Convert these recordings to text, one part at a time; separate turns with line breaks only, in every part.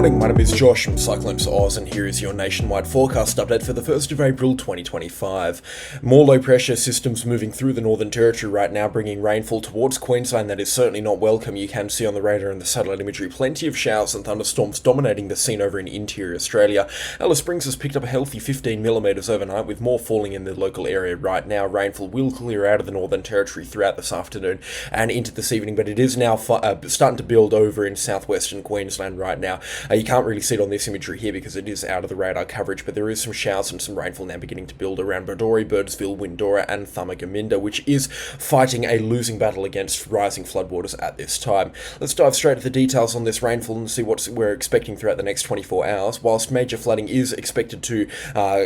morning, my name is Josh from CyclonesOZ and here is your nationwide forecast update for the 1st of April 2025. More low pressure systems moving through the Northern Territory right now, bringing rainfall towards Queensland that is certainly not welcome. You can see on the radar and the satellite imagery plenty of showers and thunderstorms dominating the scene over in interior Australia. Alice Springs has picked up a healthy 15mm overnight, with more falling in the local area right now. Rainfall will clear out of the Northern Territory throughout this afternoon and into this evening, but it is now starting to build over in southwestern Queensland right now. You can't really see it on this imagery here because it is out of the radar coverage, but there is some showers and some rainfall now beginning to build around Bodori, Birdsville, Windora and Thumagaminda, which is fighting a losing battle against rising floodwaters at this time. Let's dive straight to the details on this rainfall and see what we're expecting throughout the next 24 hours. Whilst major flooding is expected to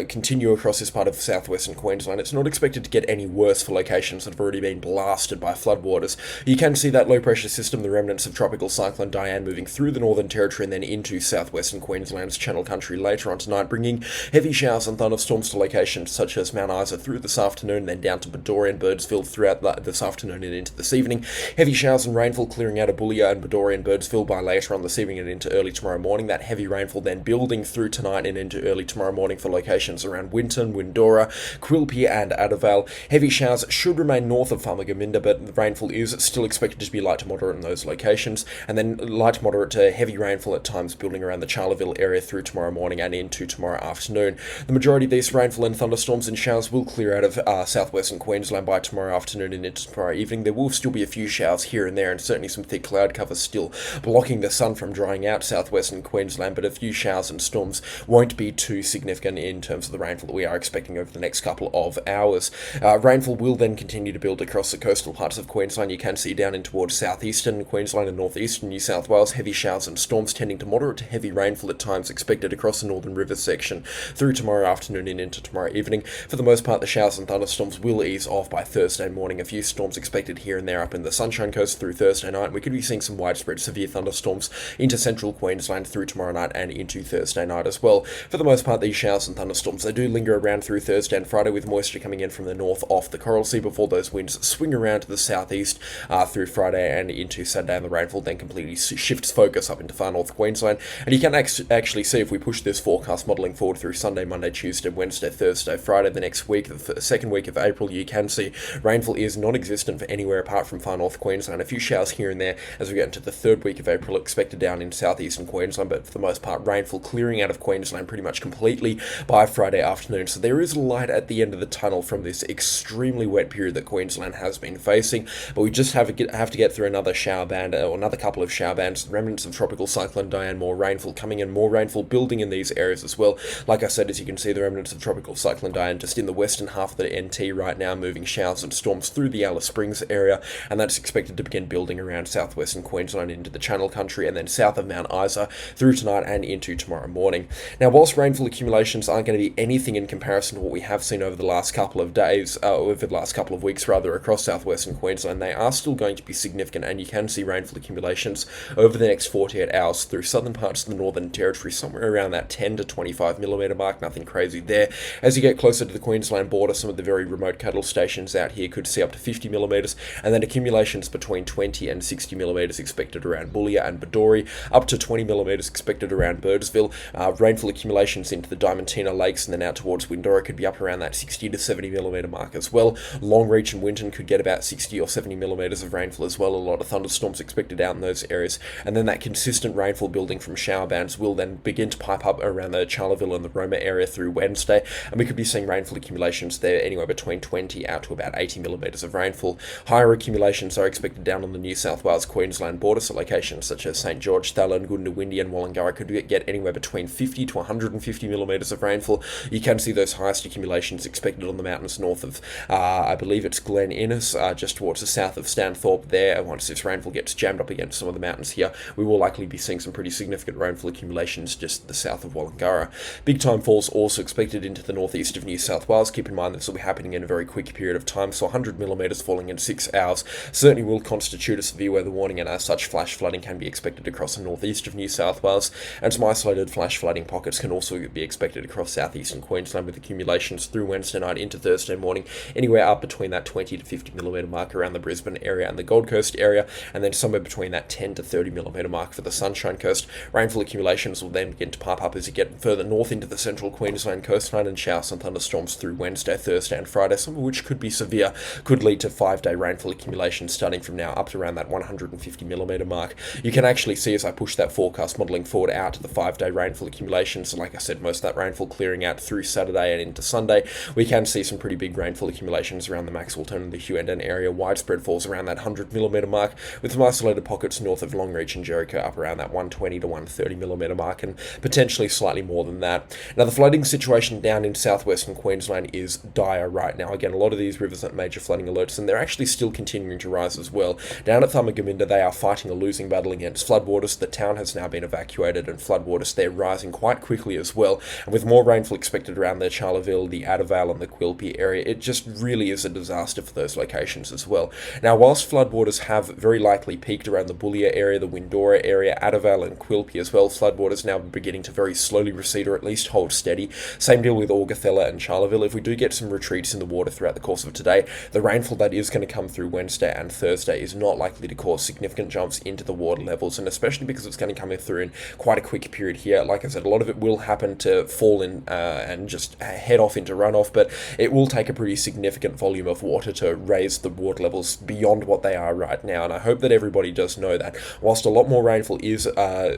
continue across this part of southwestern Queensland, it's not expected to get any worse for locations that have already been blasted by floodwaters. You can see that low pressure system, the remnants of tropical cyclone Dianne, moving through the Northern Territory and then into southwestern Queensland's Channel Country later on tonight, bringing heavy showers and thunderstorms to locations such as Mount Isa through this afternoon, then down to Bodori and Birdsville throughout this afternoon and into this evening. Heavy showers and rainfall clearing out of Boulia and Bodori and Birdsville by later on this evening and into early tomorrow morning. That heavy rainfall then building through tonight and into early tomorrow morning for locations around Winton, Windora, Quilpie and Addervale. Heavy showers should remain north of Thumagaminda, but the rainfall is still expected to be light to moderate in those locations, and then light to moderate to heavy rainfall at times building around the Charleville area through tomorrow morning and into tomorrow afternoon. The majority of these rainfall and thunderstorms and showers will clear out of southwestern Queensland by tomorrow afternoon and into tomorrow evening. There will still be a few showers here and there, and certainly some thick cloud cover still blocking the sun from drying out southwestern Queensland, but a few showers and storms won't be too significant in terms of the rainfall that we are expecting over the next couple of hours. Rainfall will then continue to build across the coastal parts of Queensland. You can see down in towards southeastern Queensland and northeastern New South Wales, heavy showers and storms tending to moderate to heavy rainfall at times expected across the Northern River section through tomorrow afternoon and into tomorrow evening. For the most part, the showers and thunderstorms will ease off by Thursday morning. A few storms expected here and there up in the Sunshine Coast through Thursday night. We could be seeing some widespread severe thunderstorms into central Queensland through tomorrow night and into Thursday night as well. For the most part, these showers and thunderstorms, they do linger around through Thursday and Friday, with moisture coming in from the north off the Coral Sea before those winds swing around to the southeast through Friday and into Saturday, and the rainfall then completely shifts focus up into far north Queensland. And you can actually see, if we push this forecast modelling forward through Sunday, Monday, Tuesday, Wednesday, Thursday, Friday, the next week, the second week of April, you can see rainfall is non-existent for anywhere apart from far north Queensland. A few showers here and there as we get into the third week of April expected down in southeastern Queensland, but for the most part, rainfall clearing out of Queensland pretty much completely by Friday afternoon. So there is light at the end of the tunnel from this extremely wet period that Queensland has been facing, but we just have to get through another shower band, or another couple of shower bands. Remnants of tropical cyclone Dianne, more rainfall coming in, more rainfall building in these areas as well. Like I said, as you can see, the remnants of tropical cyclone Dianne just in the western half of the NT right now, moving showers and storms through the Alice Springs area, and that's expected to begin building around southwestern Queensland into the Channel Country and then south of Mount Isa through tonight and into tomorrow morning. Now, whilst rainfall accumulations aren't going to be anything in comparison to what we have seen over the last couple of days, over the last couple of weeks rather, across southwestern Queensland, they are still going to be significant, and you can see rainfall accumulations over the next 48 hours through southern parts of the Northern Territory, somewhere around that 10 to 25mm mark, nothing crazy there. As you get closer to the Queensland border, some of the very remote cattle stations out here could see up to 50mm, and then accumulations between 20 and 60mm expected around Boulia and Bodori, up to 20mm expected around Birdsville. Rainfall accumulations into the Diamantina Lakes and then out towards Windora could be up around that 60 to 70mm mark as well. Longreach and Winton could get about 60 or 70mm of rainfall as well. A lot of thunderstorms expected out in those areas, and then that consistent rainfall building from shower bands will then begin to pipe up around the Charleville and the Roma area through Wednesday, and we could be seeing rainfall accumulations there anywhere between 20 out to about 80mm of rainfall. Higher accumulations are expected down on the New South Wales Queensland border, so locations such as St George, Thallon, Goondiwindi and Wollongara could get anywhere between 50 to 150mm of rainfall. You can see those highest accumulations expected on the mountains north of, I believe it's Glen Innes, just towards the south of Stanthorpe there. Once this rainfall gets jammed up against some of the mountains here, we will likely be seeing some pretty significant rainfall accumulations just the south of Wollongara. Big time falls also expected into the northeast of New South Wales. Keep in mind this will be happening in a very quick period of time, so 100mm falling in 6 hours certainly will constitute a severe weather warning, and as such, flash flooding can be expected across the northeast of New South Wales, and some isolated flash flooding pockets can also be expected across southeastern Queensland, with accumulations through Wednesday night into Thursday morning anywhere up between that 20 to 50mm mark around the Brisbane area and the Gold Coast area, and then somewhere between that 10 to 30mm mark for the Sunshine Coast. Rainfall accumulations will then begin to pop up as you get further north into the central Queensland coastline, and showers and thunderstorms through Wednesday, Thursday and Friday, some of which could be severe, could lead to 5-day rainfall accumulations starting from now up to around that 150mm mark. You can actually see as I push that forecast modelling forward out to the 5-day rainfall accumulations, and like I said, most of that rainfall clearing out through Saturday and into Sunday, we can see some pretty big rainfall accumulations around the Maxwell Turn and the Hughenden area. Widespread falls around that 100mm mark, with some isolated pockets north of Longreach and Jericho up around that 120 to 130mm mark, and potentially slightly more than that. Now, the flooding situation down in southwestern Queensland is dire right now. Again, a lot of these rivers at major flooding alerts, and they're actually still continuing to rise as well. Down at Thumagaminda, they are fighting a losing battle against floodwaters. The town has now been evacuated, and floodwaters there rising quite quickly as well. And with more rainfall expected around the Charleville, the Addervale and the Quilpie area, it just really is a disaster for those locations as well. Now, whilst floodwaters have very likely peaked around the Bullia area, the Windora area, Addervale and Quilpie as well, floodwaters now beginning to very slowly recede or at least hold steady. Same deal with Augathella and Charleville. If we do get some retreats in the water throughout the course of today, the rainfall that is going to come through Wednesday and Thursday is not likely to cause significant jumps into the water levels, and especially because it's going to come through in quite a quick period here. Like I said, a lot of it will happen to fall in and just head off into runoff, but it will take a pretty significant volume of water to raise the water levels beyond what they are right now, and I hope that everybody does know that. Whilst a lot more rainfall is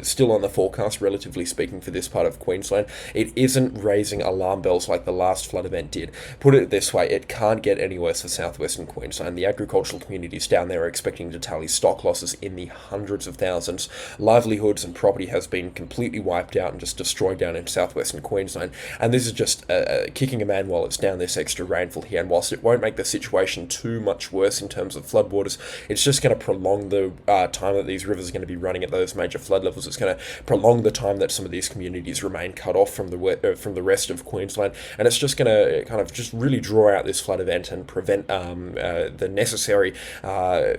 still on the forecast, relatively speaking, for this part of Queensland, it isn't raising alarm bells like the last flood event did. Put it this way, it can't get any worse for southwestern Queensland. The agricultural communities down there are expecting to tally stock losses in the hundreds of thousands. Livelihoods and property has been completely wiped out and just destroyed down in southwestern Queensland, and this is just kicking a man while it's down, this extra rainfall here. And whilst it won't make the situation too much worse in terms of floodwaters, it's just going to prolong the time that these rivers are going to be running at those major flood levels. It's going to prolong the time that some of these communities remain cut off from the rest of Queensland, and it's just going to kind of just really draw out this flood event and prevent the necessary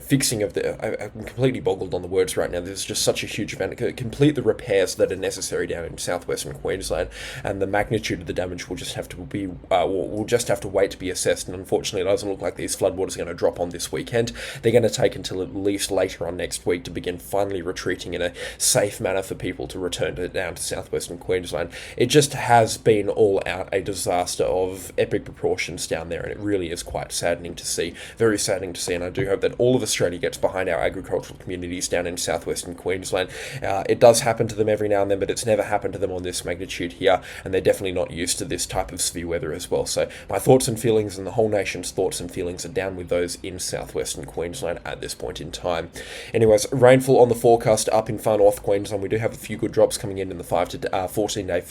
fixing of the... I'm completely boggled on the words right now. There's just such a huge event. Complete the repairs that are necessary down in southwestern Queensland, and the magnitude of the damage will just have to be will just have to wait to be assessed. And unfortunately, it doesn't look like these floodwaters are going to drop on this weekend. They're going to take until at least later on next week to begin finally retreating in a safe manner for people to return down to southwestern Queensland. It just has been all out a disaster of epic proportions down there, and it really is quite saddening to see, very saddening to see. And I do hope that all of Australia gets behind our agricultural communities down in southwestern Queensland. It does happen to them every now and then, but it's never happened to them on this magnitude here, and they're definitely not used to this type of severe weather as well. So my thoughts and feelings, and the whole nation's thoughts and feelings, are down with those in southwestern Queensland at this point in time. Anyways, rainfall on the forecast up in far north Queensland. We do have a few good drops coming in the 5 to 14 day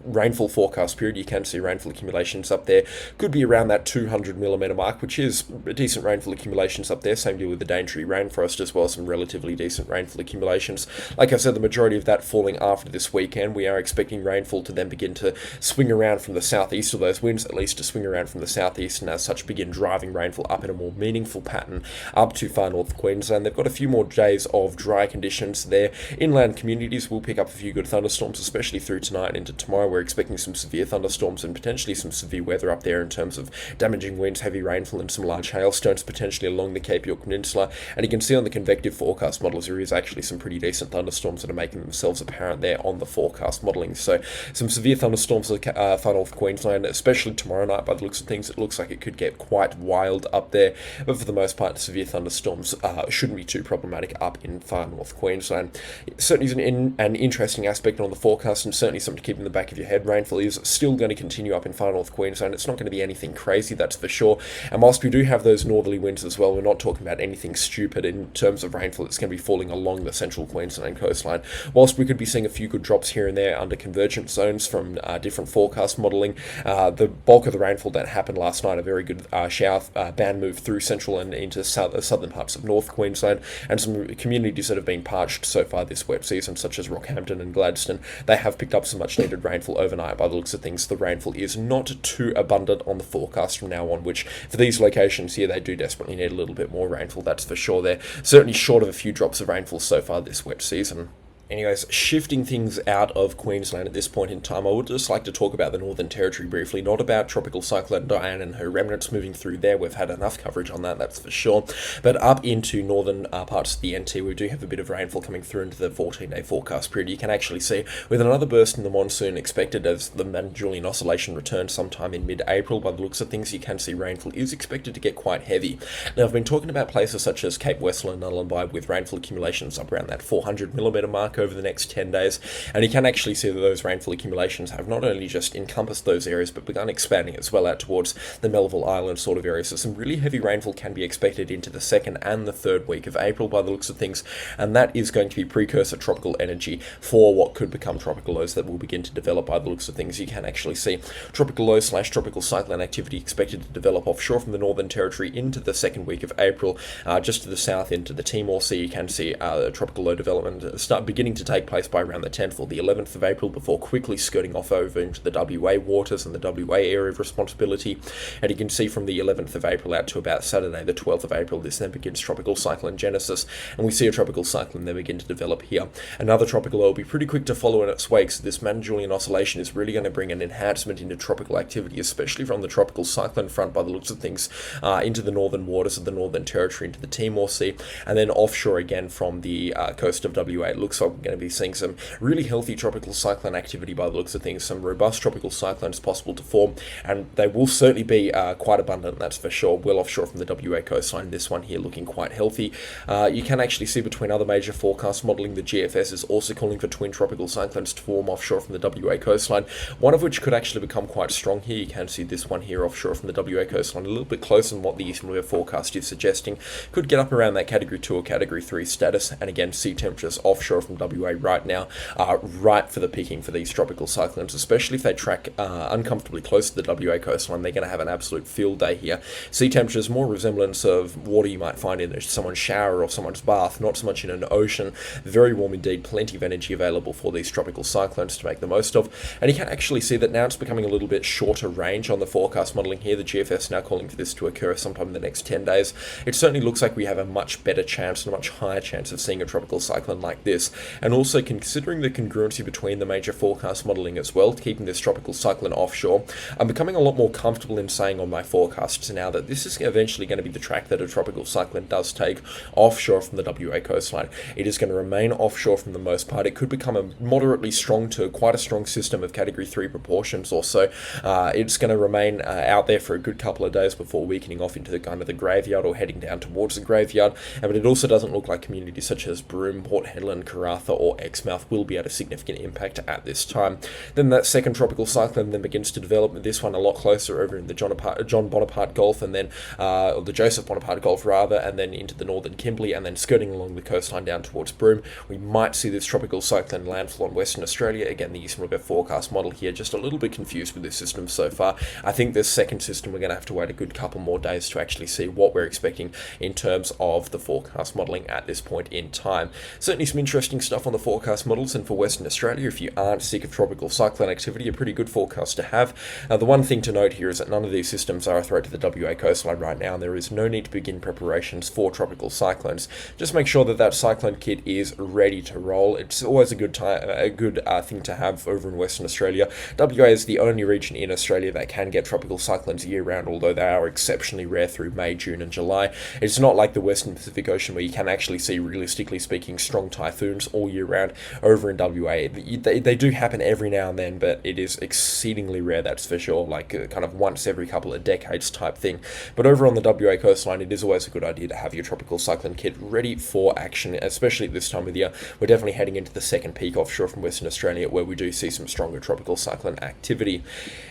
rainfall forecast period. You can see rainfall accumulations up there. Could be around that 200mm mark, which is decent rainfall accumulations up there. Same deal with the Daintree rainforest as well, some relatively decent rainfall accumulations. Like I said, the majority of that falling after this weekend. We are expecting rainfall to then begin to swing around from the southeast, or those winds at least to swing around from the southeast, and as such begin driving rainfall up in a more meaningful pattern up to far north Queensland. They've got a few more days of dry conditions there. Inland communities will pick up a few good thunderstorms, especially through tonight and into tomorrow. We're expecting some severe thunderstorms and potentially some severe weather up there in terms of damaging winds, heavy rainfall and some large hailstones potentially along the Cape York Peninsula. And you can see on the convective forecast models there is actually some pretty decent thunderstorms that are making themselves apparent there on the forecast modelling. So some severe thunderstorms far north Queensland, especially tomorrow night. By the looks of things, it looks like it could get quite wild up there, but for the most part, severe thunderstorms shouldn't be too problematic up in far north Queensland. It certainly is an interesting aspect on the forecast, and certainly something to keep in the back of your head. Rainfall is still going to continue up in far north Queensland. It's not going to be anything crazy, that's for sure. And whilst we do have those northerly winds as well, we're not talking about anything stupid in terms of rainfall that's going to be falling along the central Queensland coastline. Whilst we could be seeing a few good drops here and there under convergence zones from different forecast modelling, the bulk of the rainfall that happened last night, a very good shower band move through central and into southern parts of North Queensland, and some communities that have been parched so far this wet season, such as Rockhampton and Gladstone, they have picked up some much needed rainfall overnight. By the looks of things, the rainfall is not too abundant on the forecast from now on, which for these locations here, they do desperately need a little bit more rainfall, that's for sure. They're certainly short of a few drops of rainfall so far this wet season. Anyways, shifting things out of Queensland at this point in time, I would just like to talk about the Northern Territory briefly, not about Tropical Cyclone Dianne and her remnants moving through there. We've had enough coverage on that, that's for sure. But up into northern parts of the NT, we do have a bit of rainfall coming through into the 14-day forecast period. You can actually see, with another burst in the monsoon expected as the Julian Oscillation returns sometime in mid-April, by the looks of things, you can see rainfall is expected to get quite heavy. Now, I've been talking about places such as Cape Westland and Nullarbor with rainfall accumulations up around that 400mm mark over the next 10 days, and you can actually see that those rainfall accumulations have not only just encompassed those areas but begun expanding as well out towards the Melville Island sort of area. So some really heavy rainfall can be expected into the second and the third week of April by the looks of things, and that is going to be precursor tropical energy for what could become tropical lows that will begin to develop by the looks of things. You can actually see tropical low / tropical cyclone activity expected to develop offshore from the Northern Territory into the second week of April. Just to the south into the Timor Sea, you can see tropical low development start beginning to take place by around the 10th or the 11th of April before quickly skirting off over into the WA waters and the WA area of responsibility. And you can see from the 11th of April out to about Saturday the 12th of April, this then begins tropical cyclone genesis, and we see a tropical cyclone then begin to develop here. Another tropical low will be pretty quick to follow in its wake, so this Julian Oscillation is really going to bring an enhancement into tropical activity, especially from the tropical cyclone front by the looks of things, into the northern waters of the Northern Territory, into the Timor Sea, and then offshore again from the coast of WA. It looks like we're going to be seeing some really healthy tropical cyclone activity by the looks of things, some robust tropical cyclones possible to form, and they will certainly be quite abundant, that's for sure, well offshore from the WA coastline. This one here looking quite healthy. You can actually see between other major forecast modelling, the GFS is also calling for twin tropical cyclones to form offshore from the WA coastline, one of which could actually become quite strong here. You can see this one here offshore from the WA coastline, a little bit closer than what the Eastern Weather forecast is suggesting. Could get up around that Category 2 or Category 3 status, and again, sea temperatures offshore from WA right now are ripe for the picking for these tropical cyclones, especially if they track uncomfortably close to the WA coastline. They're going to have an absolute field day here. Sea temperatures, more resemblance of water you might find in someone's shower or someone's bath, not so much in an ocean. Very warm indeed, plenty of energy available for these tropical cyclones to make the most of. And you can actually see that now it's becoming a little bit shorter range on the forecast modelling here. The GFS now calling for this to occur sometime in the next 10 days. It certainly looks like we have a much better chance and a much higher chance of seeing a tropical cyclone like this. And also considering the congruency between the major forecast modelling as well, keeping this tropical cyclone offshore, I'm becoming a lot more comfortable in saying on my forecasts now that this is eventually going to be the track that a tropical cyclone does take offshore from the WA coastline. It is going to remain offshore from the most part. It could become a moderately strong to quite a strong system of Category 3 proportions or so. It's going to remain out there for a good couple of days before weakening off into the kind of the graveyard or heading down towards the graveyard. But it also doesn't look like communities such as Broome, Port Hedland, Karratha or Exmouth will be at a significant impact at this time. Then that second tropical cyclone then begins to develop, this one a lot closer over in the John Bonaparte Gulf, and then or the Joseph Bonaparte Gulf rather, and then into the northern Kimberley, and then skirting along the coastline down towards Broome. We might see this tropical cyclone landfall on Western Australia. Again, the Eastern Weather forecast model here just a little bit confused with this system so far. I think this second system we're going to have to wait a good couple more days to actually see what we're expecting in terms of the forecast modelling at this point in time. Certainly some interesting stuff on the forecast models, and for Western Australia, if you aren't sick of tropical cyclone activity, a pretty good forecast to have. The one thing to note here is that none of these systems are a threat to the WA coastline right now, and there is no need to begin preparations for tropical cyclones. Just make sure that that cyclone kit is ready to roll. It's always a good thing to have over in Western Australia. WA is the only region in Australia that can get tropical cyclones year-round, although they are exceptionally rare through May, June and July. It's not like the Western Pacific Ocean where you can actually see, realistically speaking, strong typhoons all year round. Over in WA, they do happen every now and then, but it is exceedingly rare, that's for sure, like kind of once every couple of decades type thing. But over on the WA coastline, it is always a good idea to have your tropical cyclone kit ready for action, especially at this time of the year. We're definitely heading into the second peak offshore from Western Australia, where we do see some stronger tropical cyclone activity.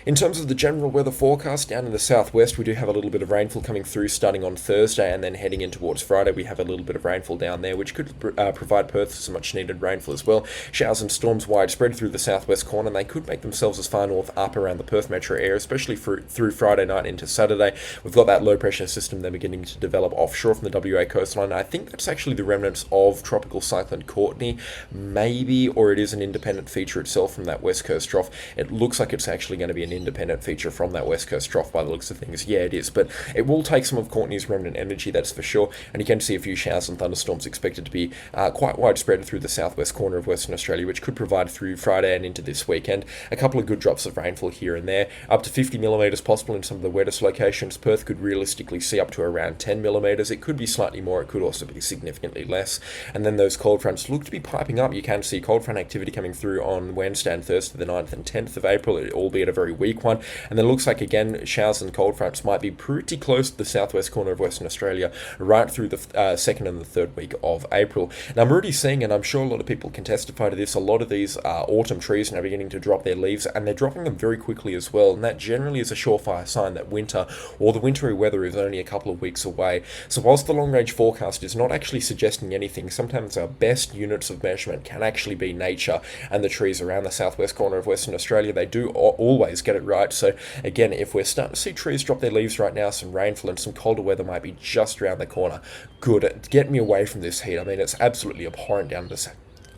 In terms of the general weather forecast, down in the southwest, we do have a little bit of rainfall coming through starting on Thursday, and then heading in towards Friday, we have a little bit of rainfall down there, which could provide Perth some much needed rainfall as well. Showers and storms widespread through the southwest corner, and they could make themselves as far north up around the Perth metro area, especially through Friday night into Saturday. We've got that low pressure system then beginning to develop offshore from the WA coastline. I think that's actually the remnants of tropical cyclone Courtney, maybe, or it is an independent feature itself from that west coast trough. It looks like it's actually going to be an independent feature from that west coast trough by the looks of things. Yeah, it is, but it will take some of Courtney's remnant energy, that's for sure, and you can see a few showers and thunderstorms expected to be quite widespread through the southwest corner of Western Australia, which could provide through Friday and into this weekend a couple of good drops of rainfall here and there. Up to 50 millimetres possible in some of the wettest locations. Perth could realistically see up to around 10 millimetres. It could be slightly more, it could also be significantly less. And then those cold fronts look to be piping up. You can see cold front activity coming through on Wednesday and Thursday, the 9th and 10th of April, albeit a very weak one. And then it looks like, again, showers and cold fronts might be pretty close to the southwest corner of Western Australia right through the second and the third week of April. Now, I'm already seeing, and I'm sure a lot of people can testify to this, a lot of these autumn trees now beginning to drop their leaves, and they're dropping them very quickly as well. And that generally is a surefire sign that winter or the wintry weather is only a couple of weeks away. So whilst the long-range forecast is not actually suggesting anything, sometimes our best units of measurement can actually be nature and the trees around the southwest corner of Western Australia. They do always get it right. So again, if we're starting to see trees drop their leaves right now, some rainfall and some colder weather might be just around the corner. Good. Get me away from this heat. I mean, it's absolutely abhorrent down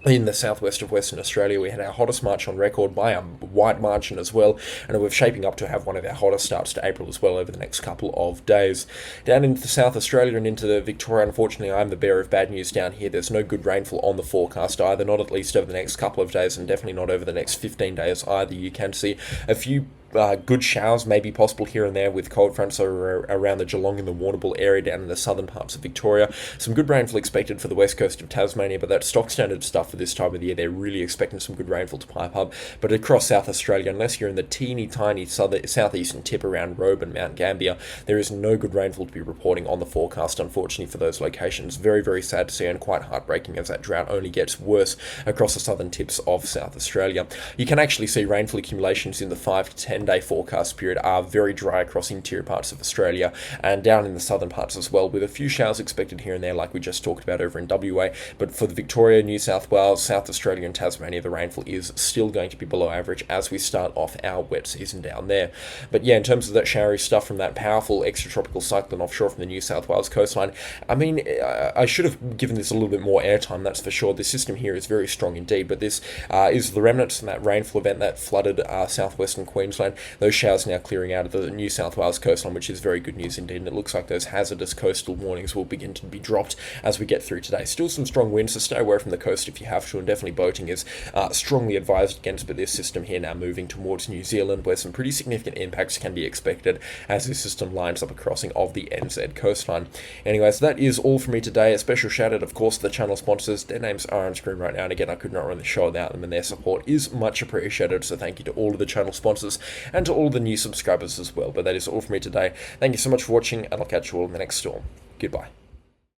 in the southwest of Western Australia. We had our hottest March on record by a wide margin as well, and we're shaping up to have one of our hottest starts to April as well over the next couple of days. Down into South Australia and into Victoria, unfortunately, I'm the bearer of bad news down here. There's no good rainfall on the forecast either, not at least over the next couple of days, and definitely not over the next 15 days either. You can see a few good showers may be possible here and there with cold fronts around the Geelong and the Warrnambool area down in the southern parts of Victoria. Some good rainfall expected for the west coast of Tasmania, but that's stock standard stuff for this time of the year. They're really expecting some good rainfall to pipe up. But across South Australia, unless you're in the teeny tiny southeastern tip around Robe and Mount Gambier, there is no good rainfall to be reporting on the forecast, unfortunately, for those locations. Very, very sad to see and quite heartbreaking as that drought only gets worse across the southern tips of South Australia. You can actually see rainfall accumulations in the 5 to 10 day forecast period are very dry across interior parts of Australia and down in the southern parts as well, with a few showers expected here and there like we just talked about over in WA. But for the Victoria, New South Wales, South Australia and Tasmania, the rainfall is still going to be below average as we start off our wet season down there. But yeah, in terms of that showery stuff from that powerful extratropical cyclone offshore from the New South Wales coastline, I mean, I should have given this a little bit more airtime, that's for sure. This system here is very strong indeed, but this is the remnants from that rainfall event that flooded southwestern Queensland. Those showers now clearing out of the New South Wales coastline, which is very good news indeed, and it looks like those hazardous coastal warnings will begin to be dropped as we get through today. Still some strong winds, so stay away from the coast if you have to, and definitely boating is strongly advised against, but this system here now moving towards New Zealand, where some pretty significant impacts can be expected as this system lines up a crossing of the NZ coastline. Anyways, that is all from me today. A special shout out, of course, to the channel sponsors. Their names are on screen right now, and again, I could not run the show without them, and their support is much appreciated, so thank you to all of the channel sponsors and to all the new subscribers as well. But that is all from me today. Thank you so much for watching, and I'll catch you all in the next storm. Goodbye.